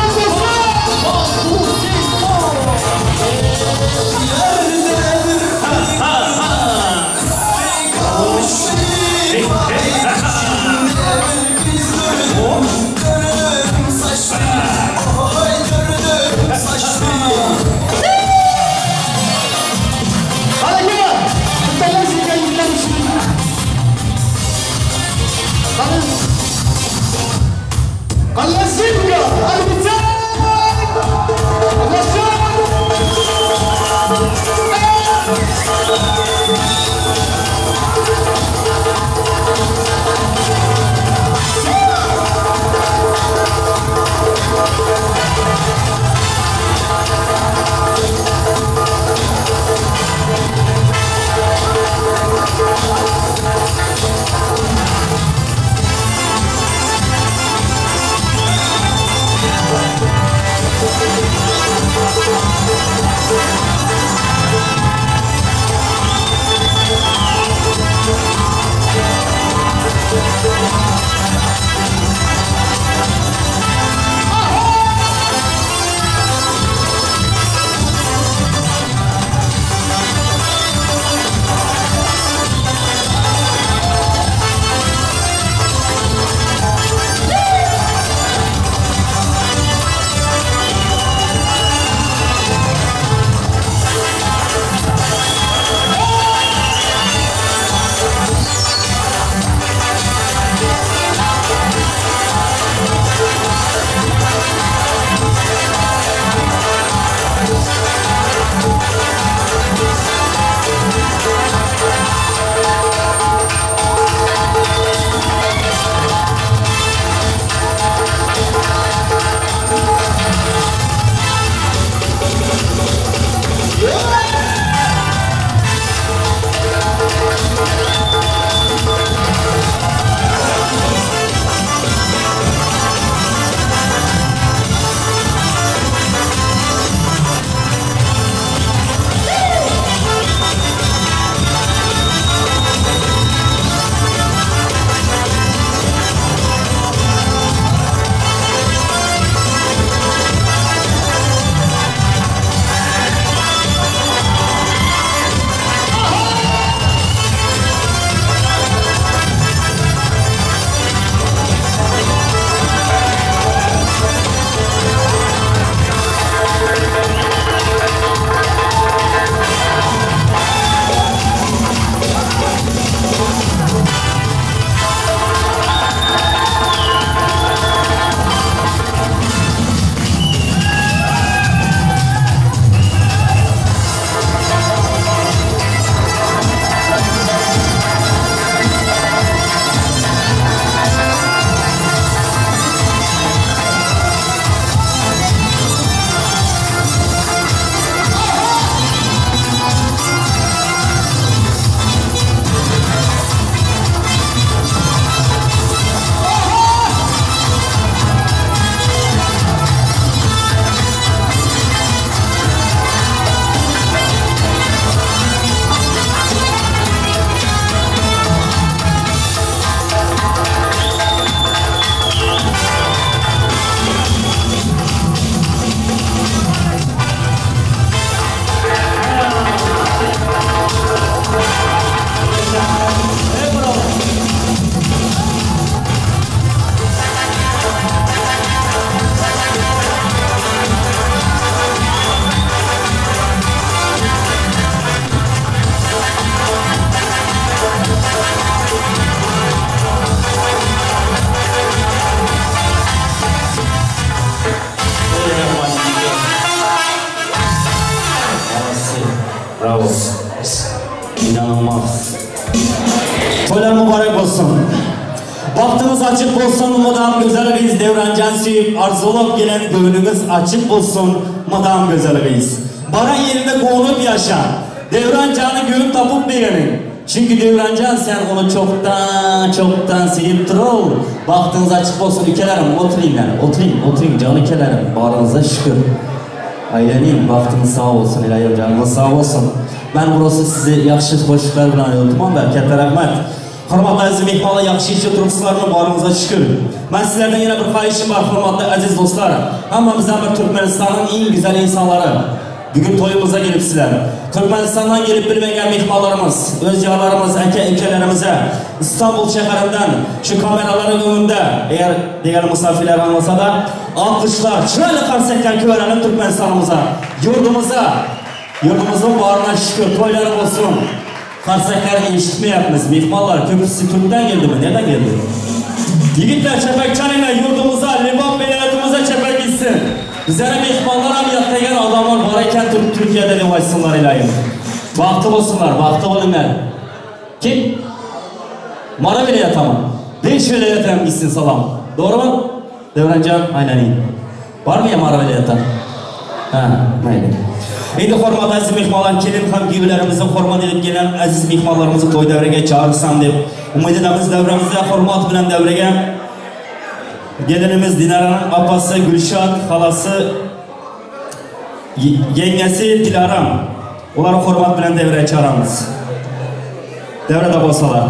Bravo. İnanılmaz. Toylar mübarek olsun. Baktınız açık olsun madam güzelimiz Devrancan Suyup arzulup gelen gönlümüz açık olsun madam güzelimiz. Baran yerinde koğulup yaşa. Devrancan'ı göğün tapıp beğenin. Çünkü Devrancan sen onu çoktan sevip durul. Baktınız açık olsun ülkelerim oturayım yani. Oturayım canı ülkelerim. Bağrınıza şükür. Ailenin vaxtınız sağ olsun, İlahim canınız sağ olsun. Ben burası sizi yaxşı hoşluklar bilen yoldum ben. Katta rahmet. Hürmetli aziz mehmanlar, yaxşı işe turupsuzlarını barınıza şükür. Ben sizlerden yine bir kayışım var, hürmetli aziz dostlar. Hamamızdan bir Türkmenistan'ın en güzel insanları. Bugün toyumuza gelipsizler. Türkmenistan'dan gelip bilmeyen mehmanlarımız, öz yağlarımız, ülkelerimize, İstanbul şehrinden şu kameraların önünde, eğer diğer misafirler anlasa da, alkışlar, çırayla karşılayan köverelim Türkmenistan'ımıza, yurdumuzun bağrına şükür, toyları olsun. Karşılayan işitmeyapmiz, mehmanlar, köprüsü Türk'ten geldi mi? Nereden geldi? Yigitler Çepekçan'ıyla yurdumuza, Liban belediyemize çepek gitsin. Bizlere mehmanlar ameliyat egen adamlar varken Türkiye'de devaysınlar ilahim. Baktı olsunlar, baktı olunlar. Kim? Mara vilayet ama. 5 vilayet hem gitsin salam. Doğru mu? Devrancan, aynen iyi. Var mı ya Mara vilayetten? Ha, aynen. Eydi hormat aziz mehmanlar, kelin hem gibilerimizin hormat edip gelen aziz mehmanlarımızı toy devrege çağırırsam deyip umid edemiz devremizde hormat bilen devrege gelinimiz Dinara'nın apası Gülşat, halası yengesi Dilaram. Onları hormat bilen devreye çağırırız. Devrede bolsalar.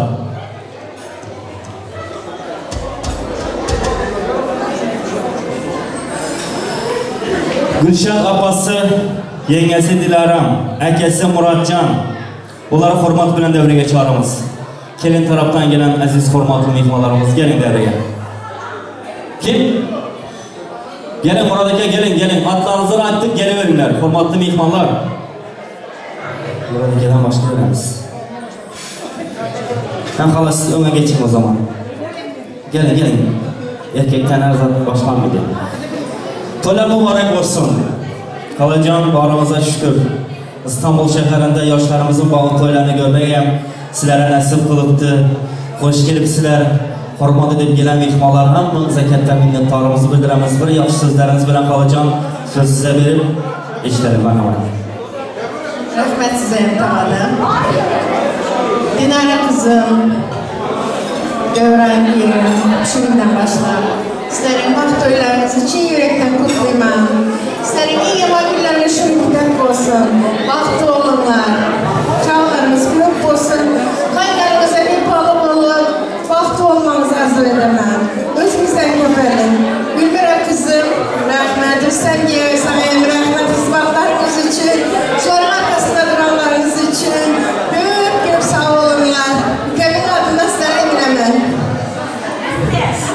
Gülşat apası yengesi Dilaram, akesi Muratcan. Onları hormat bilen devreye çağırırız. Kelin taraftan gelen aziz hormatlı mehmanlarımız gelin devreye. Kim? Gelin buradaki gelin. Atlarınızı attık geliverinler. Hormatlı mehmanlar. Buradakinden başlayalımız. Ben hala siz öne geçin o zaman. Gelin. Erkekten her zaman başlanmadı. Toylar mübarek olsun. Kalacağım bağrımıza şükür. İstanbul şehirinde yaşlarımızın bağlı toylarını görmeyem. Sizlere nasip kılıptı. Hoş gelipsizler. Hormat edip gelen mehmanlar hamımıza katta minnettarımızı bildiremiz. Bir yaxşı sözleriniz bilen kalacağım. Söz size verip işlerim bana var. Rahmet size emtamadım. Dinara kızım, Gövren yerim, şimdiden başlar. Sizlerin vaktoylarınız için yürekten kutlayman. Sizlerin iyi vakillerine şimdiden olsun. Vakti olunlar. Çağlarınız büyük olsun. Kaylarınıza bir palı olup, vakti olmanızı arzu edemem. Özümüzden köpelim. Gülbera kızım, rahmet, sevgiye, sayın rahmet, hizmetler kız için, sorun arkasında duranlarınız için, büyük sağ olunlar. Ülkemin adına sizlere eminemem.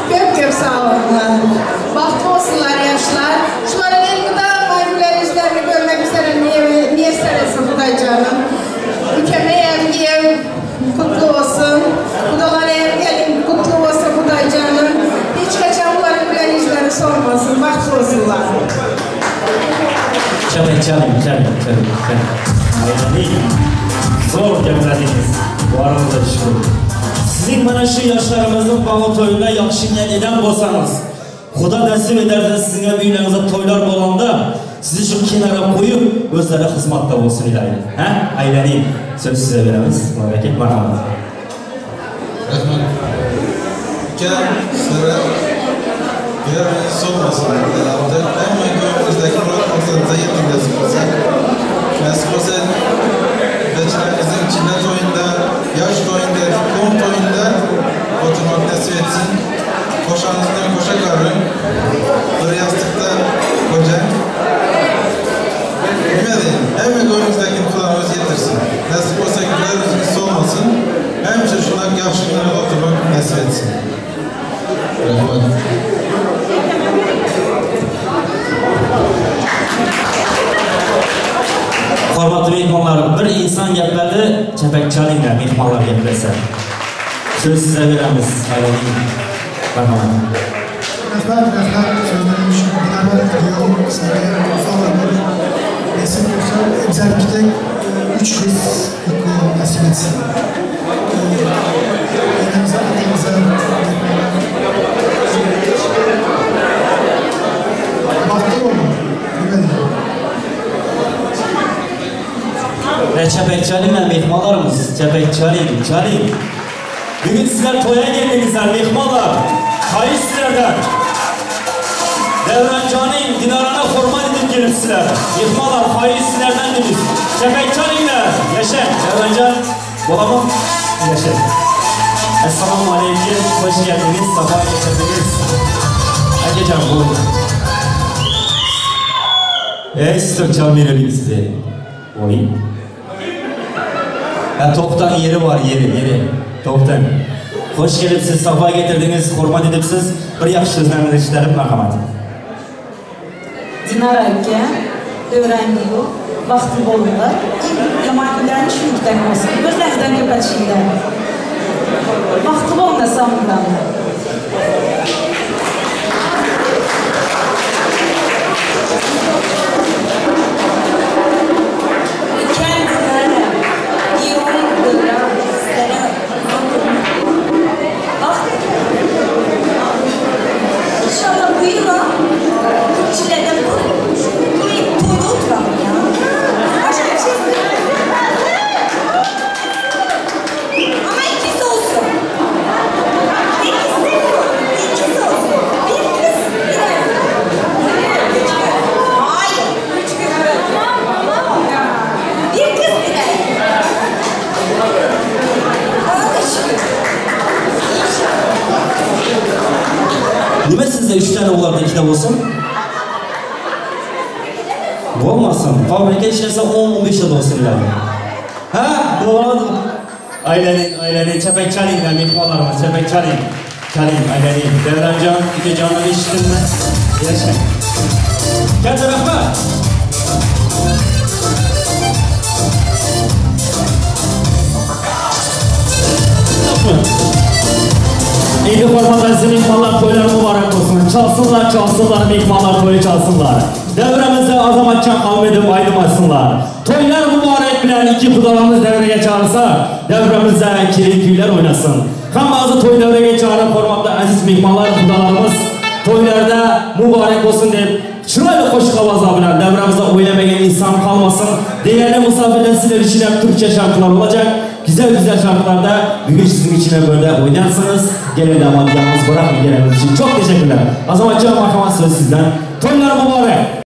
Büyük sağ olunlar. Vakti olsunlar yaşlar. Şuların elinde maymular yüzlerini görmek üzere niye seresin Kuday canım. Ülkeme evliye kutlu olsun. Kudalar evliye kutlu olsun Kuday canım. Hiç kaçan bunların gülen yüzlerini sormasın. Vakti olsunlar. Çalın. Zor gelmediniz. Bu aranızda şükür. Sizin bana şu yaşlarımızın bağlı toyuna yakşı neden olsanız, Kuda nasip ederse sizinle büyülerinize toylar bolanda sizi şu kenara koyup özlere hizmette olsun ilahi. Ailenin söz size veremiz. Mübarek merhamet. Rahmet. Gel sıra göreviniz olmasın. Ama gönlünüzdeki murat maksadınıza yetin nasip olsa. Nasip olsa beçilerinizin içinde toyunda, yaş toyunda, diplom toyunda oturmak nasip etsin. Koşanızdan koşa karın, bir yastıkta koca. Bilmedin, hem gönlünüzdeki kulağınız yetirsin. Nasip olsa güler yüzünüz olmasın. Hem şundan yaxşı günlere oturmak nasip etsin. Rahmet. Hormatlı mehmanlar, bir insan geplerdi, Çepekçan'ıyla mehmanlar geplerse. Söz size veremiz. Rahmet. Sözlerim şu binalar diyorum. Sarıya ufalardır. Nasip olsa özellikle 3 kız nasip etsin. Elimize, baktı olun. Çepekçan'ıyla mehmanlarımız, Çepekçan'ın. Bugün sizler toya geldinizler mehmanlar. Hayır sizlerden. Devrancan'ın Dinara'na forma edip gelipsiler. Yıkmalar, hayır sizlerden dedik. Şefekcan'ınlar. Yaşa, Devrancan. Bolamam. Yaşa. Esselamu Aleyküm. Hoş geldiniz. Sabah getirdiniz. Hadi canım bu. Siz çalmayın size. Oy. Toptan yeri var, yeri. Toptan. Hoş gelipsiz, safa getirdiniz, hurmat edipsiz. Bir yaxşı sözlerinizi işlerim, merhamet. Dinara aka, öğrenci yok, vakti bolunlar. Yaman günlerini düşünükten olsun, gözlerinizden köpetişinden. Vakti bolunda samurlanlar. Nime sizde 3 tane oğlarda 2 tane olsun? Olmasın. Fabrika işlese 10-15 yıl olsun ileride. Ha? Doğru. Ailenin çepek çalayım ben mikrolarımı çepek çalayım. Ailenin. Devrancan, iki canlı işittin mi? Yaşa. Gel tarafa. İyi formadan sizin mikmallar toylar mübarek olsun. Çalsınlar mikmallar toyu çalsınlar. Devremizde Azamatcan Ahmet'im aydım açsınlar. Toylar mübarek bilen iki kudalamız devreye çağırsa devremizde kiriküyler oynasın. Hem bazı toy devreye çağıran formatta aziz mikmallar kudalarımız toylarda mübarek olsun deyip şurayla koşuk avazla bilen devremizde oynamayan insan kalmasın. Değerli misafirler sizler için hep Türkçe şarkılar olacak. Güzel şarkılarda bugün sizin için böyle oynarsınız. Gelin de aman yalnız bırakın geleniz için. Çok teşekkürler. Azamatcan Mahkamat söz sizden. Toylar mübarek.